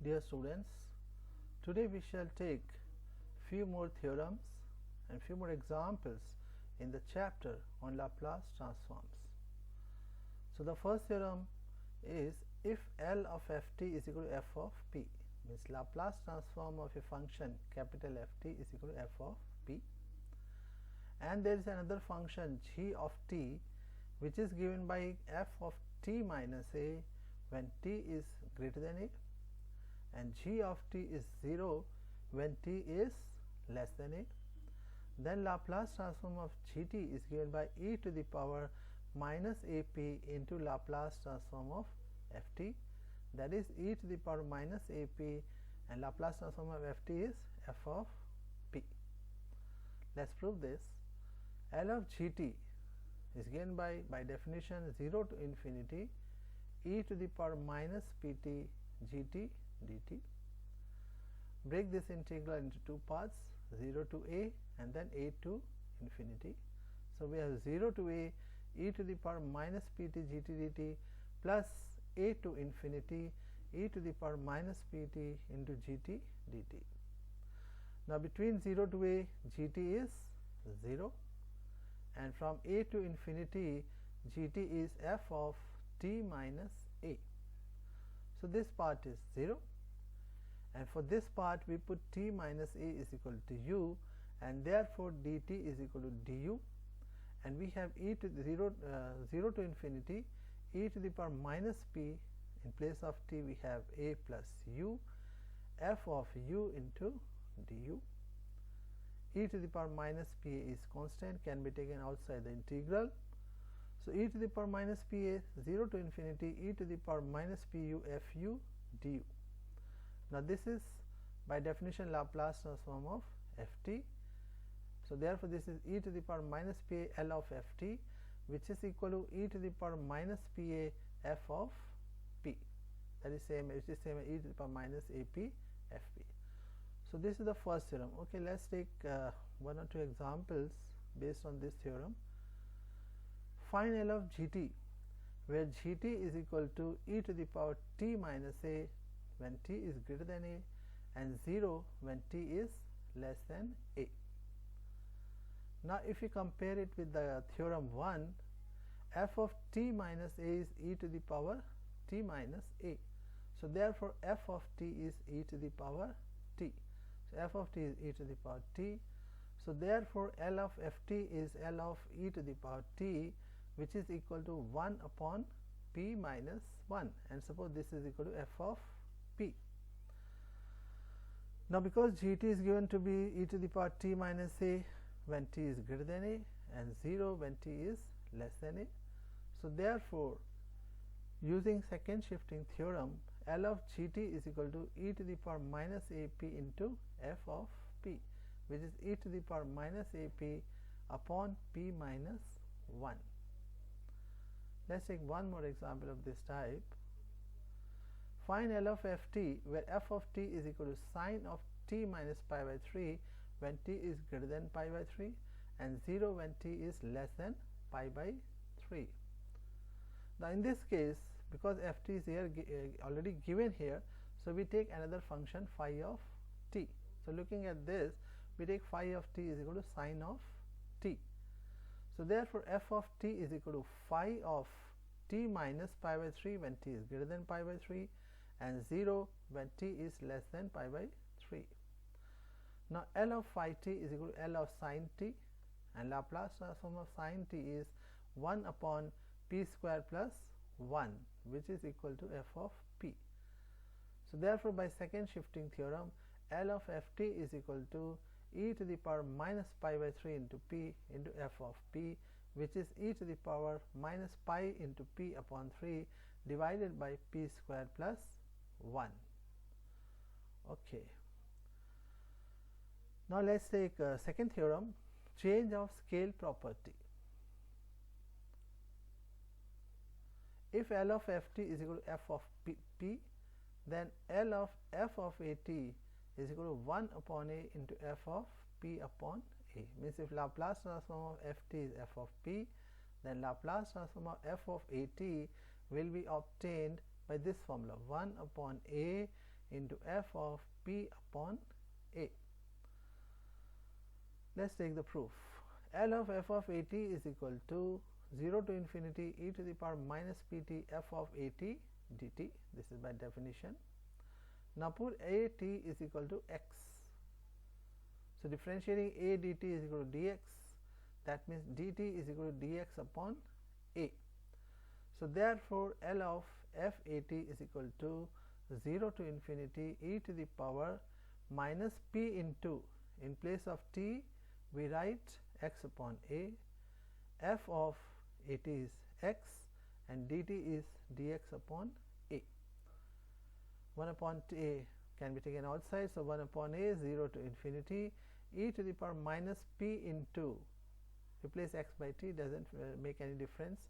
Dear students, today we shall take few more theorems and few more examples in the chapter on Laplace transforms. So, the first theorem is if L of ft is equal to f of p, means Laplace transform of a function capital Ft is equal to f of p, and there is another function g of t which is given by f of t minus a when t is greater than a, and g of t is 0 when t is less than a. Then Laplace transform of gt is given by e to the power minus ap into Laplace transform of ft, that is e to the power minus ap, and Laplace transform of ft is f of p. Let us prove this. L of gt is given by definition 0 to infinity e to the power minus pt gt dt. Break this integral into two parts, 0 to a and then a to infinity. So, we have 0 to a e to the power minus pt gt dt plus a to infinity e to the power minus pt into gt dt. Now, between 0 to a gt is 0, and from a to infinity gt is f of t minus a. So, this part is 0, and for this part we put t minus a is equal to u, and therefore dt is equal to du, and we have e to the 0 to infinity e to the power minus p. In place of t we have a plus u, f of u into du. E to the power minus pa is constant, can be taken outside the integral. So, e to the power minus pa 0 to infinity e to the power minus pu fu du. Now, this is by definition Laplace transform of ft. So, therefore, this is e to the power minus pa L of ft, which is equal to e to the power minus pa f of p, that is same as e to the power minus ap fp. So, this is the first theorem. Okay, let us take one or two examples based on this theorem. Find L of gt, where gt is equal to e to the power t minus a when t is greater than a, and 0 when t is less than a. Now, if we compare it with the theorem 1, f of t minus a is e to the power t minus a. So, therefore, f of t is e to the power t. So, f of t is e to the power t. So, therefore, L of ft is L of e to the power t, which is equal to 1 upon p minus 1, and suppose this is equal to f of p. Now, because gt is given to be e to the power t minus a when t is greater than a, and 0 when t is less than a. So, therefore, using second shifting theorem, L of gt is equal to e to the power minus ap into f of p, which is e to the power minus ap upon p minus 1. Let us take one more example of this type. Find L of ft, where f of t is equal to sine of t minus pi by 3 when t is greater than pi by 3, and 0 when t is less than pi by 3. Now, in this case, because ft is here already given here, so we take another function phi of t. So, looking at this, we take phi of t is equal to sine of t. So, therefore, f of t is equal to phi of t minus pi by 3 when t is greater than pi by 3, and 0 when t is less than pi by 3. Now, L of phi t is equal to L of sine t, and Laplace transform of sine t is 1 upon p square plus 1, which is equal to f of p. So, therefore, by second shifting theorem, L of ft is equal to e to the power minus pi by 3 into p into f of p, which is e to the power minus pi into p upon 3 divided by p square plus 1. Okay. Now, let us take second theorem, change of scale property. If L of ft is equal to f of p, then L of f of at is equal to 1 upon a into f of p upon a. Means, if Laplace transform of ft is f of p, then Laplace transform of f of at will be obtained by this formula, 1 upon a into f of p upon a. Let us take the proof. L of f of a t is equal to 0 to infinity e to the power minus pt f of a t dt. This is by definition. Now put a t is equal to x. So differentiating a dt is equal to dx. That means dt is equal to dx upon a. So therefore L of f a t is equal to 0 to infinity e to the power minus p into, in place of t we write x upon a, f of a t is x and dt is dx upon a. 1 upon a can be taken outside. So 1 upon a 0 to infinity e to the power minus p into, replace x by t, does not make any difference.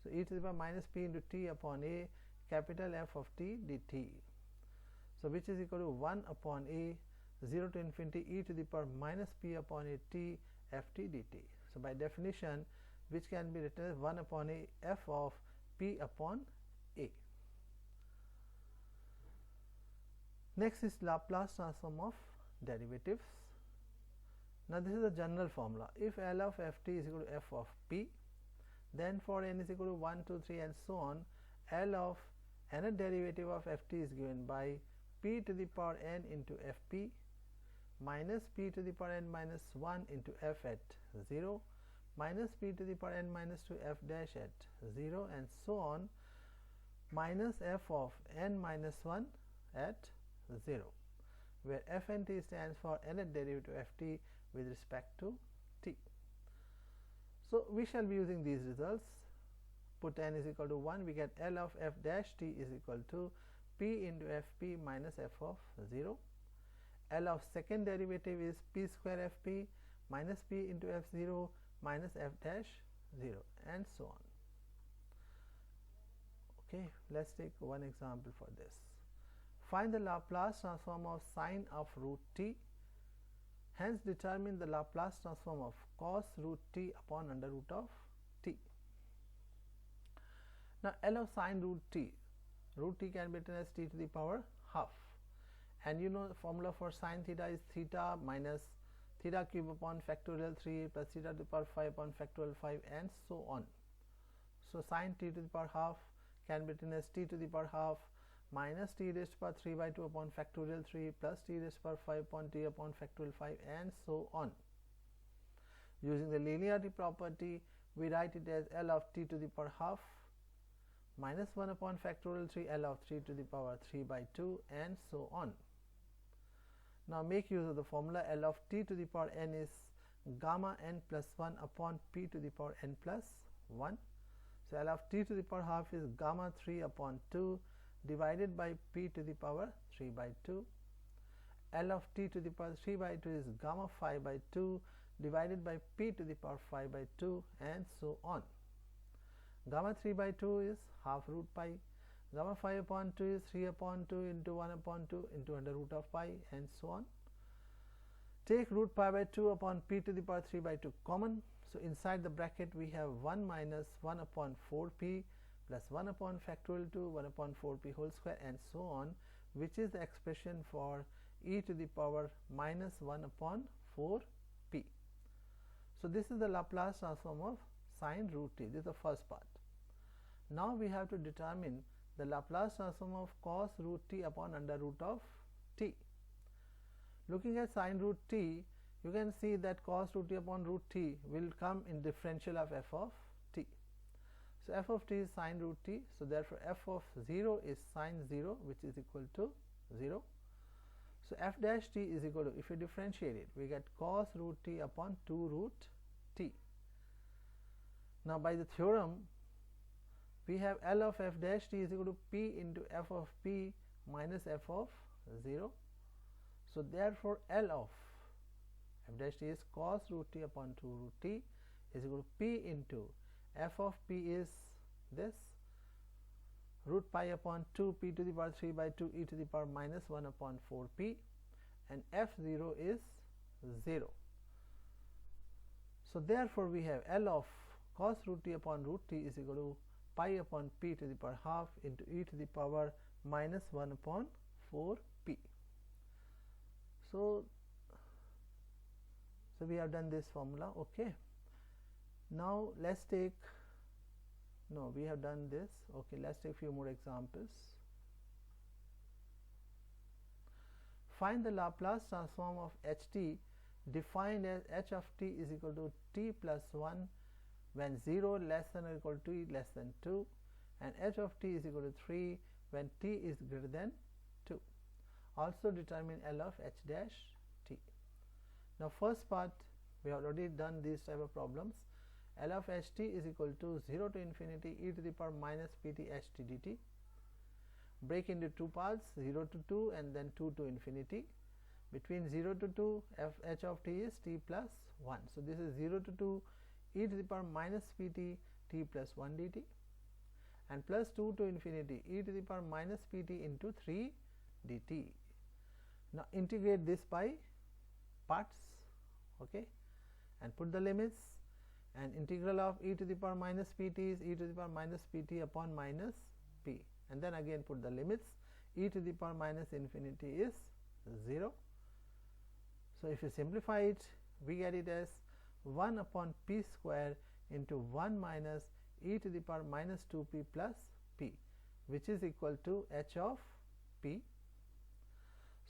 So e to the power minus p into t upon a, capital F of t dt. So which is equal to 1 upon a 0 to infinity e to the power minus p upon a t f t dt. So by definition, which can be written as 1 upon a f of p upon a. Next is Laplace transform of derivatives. Now this is a general formula. If L of f t is equal to f of p, then for n is equal to 1, 2, 3 and so on, L of any derivative of f t is given by p to the power n into f p minus p to the power n minus 1 into f at 0 minus p to the power n minus 2 f dash at 0 and so on, minus f of n minus 1 at 0, where f n t stands for nth derivative f t with respect to t. So we shall be using these results. Put n is equal to 1, we get L of f dash t is equal to p into f p minus f of 0. L of second derivative is p square f p minus p into f 0 minus f dash 0 and so on. Okay, let us take one example for this. Find the Laplace transform of sine of root t. Hence determine the Laplace transform of cos root t upon under root of t. Now L of sine root t can be written as t to the power half, and you know the formula for sine theta is theta minus theta cube upon factorial 3 plus theta to the power 5 upon factorial 5 and so on. So sine t to the power half can be written as t to the power half minus t raised to the power 3 by 2 upon factorial 3 plus t raised to the power 5 upon t upon factorial 5 and so on. Using the linearity property, we write it as L of t to the power half minus 1 upon factorial 3 L of 3 to the power 3 by 2 and so on. Now make use of the formula. L of t to the power n is gamma n plus 1 upon p to the power n plus 1. So L of t to the power half is gamma 3 upon 2 divided by p to the power 3 by 2. L of t to the power 3 by 2 is gamma 5 by 2 divided by p to the power 5 by 2 and so on. Gamma 3 by 2 is half root pi. Gamma 5 upon 2 is 3 upon 2 into 1 upon 2 into under root of pi and so on. Take root pi by 2 upon p to the power 3 by 2 common. So inside the bracket we have 1 minus 1 upon 4p plus 1 upon factorial 2 1 upon 4p whole square and so on, which is the expression for e to the power minus 1 upon 4p. So this is the Laplace transform of sine root t. This is the first part. Now we have to determine the Laplace transform of cos root t upon under root of t. Looking at sine root t, you can see that cos root t upon root t will come in differential of f of t. So f of t is sine root t. So therefore f of 0 is sine 0, which is equal to 0. So f dash t is equal to, if you differentiate it, we get cos root t upon 2 root t. Now by the theorem, we have L of f dash t is equal to p into f of p minus f of 0. So therefore L of f dash t is cos root t upon 2 root t is equal to p into f of p is this root pi upon 2 p to the power 3 by 2 e to the power minus 1 upon 4 p, and f0 is 0. So therefore we have L of cos root t upon root t is equal to pi upon p to the power half into e to the power minus 1 upon 4p. So we have done this formula. Okay, now let's take, no, we have done this. Okay, let's take few more examples. Find the Laplace transform of ht defined as h of t is equal to t plus 1 when 0 less than or equal to less than 2, and h of t is equal to 3 when t is greater than 2. Also determine L of h dash t. Now first part we have already done these type of problems. L of h t is equal to 0 to infinity e to the power minus pt h t dt. Break into two parts, 0 to 2 and then 2 to infinity. Between 0 to 2 h of t is t plus 1. So this is 0 to 2 e to the power minus pt t plus 1 dt, and plus 2 to infinity e to the power minus pt into 3 dt. Now integrate this by parts, okay, and put the limits, and integral of e to the power minus pt is e to the power minus pt upon minus p, and then again put the limits. E to the power minus infinity is 0. So if you simplify it, we get it as 1 upon p square into 1 minus e to the power minus 2p plus p, which is equal to h of p.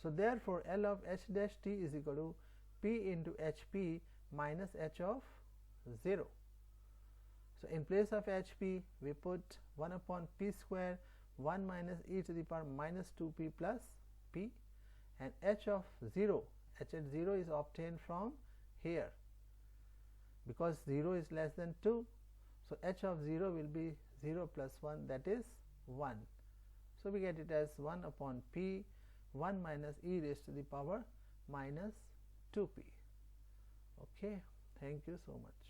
So therefore L of h dash t is equal to p into hp minus h of 0. So in place of hp we put 1 upon p square 1 minus e to the power minus 2p plus p, and h of 0, h at 0 is obtained from here because 0 is less than 2. So h of 0 will be 0 plus 1, that is 1. So we get it as 1 upon p 1 minus e raised to the power minus 2p. Okay, thank you so much.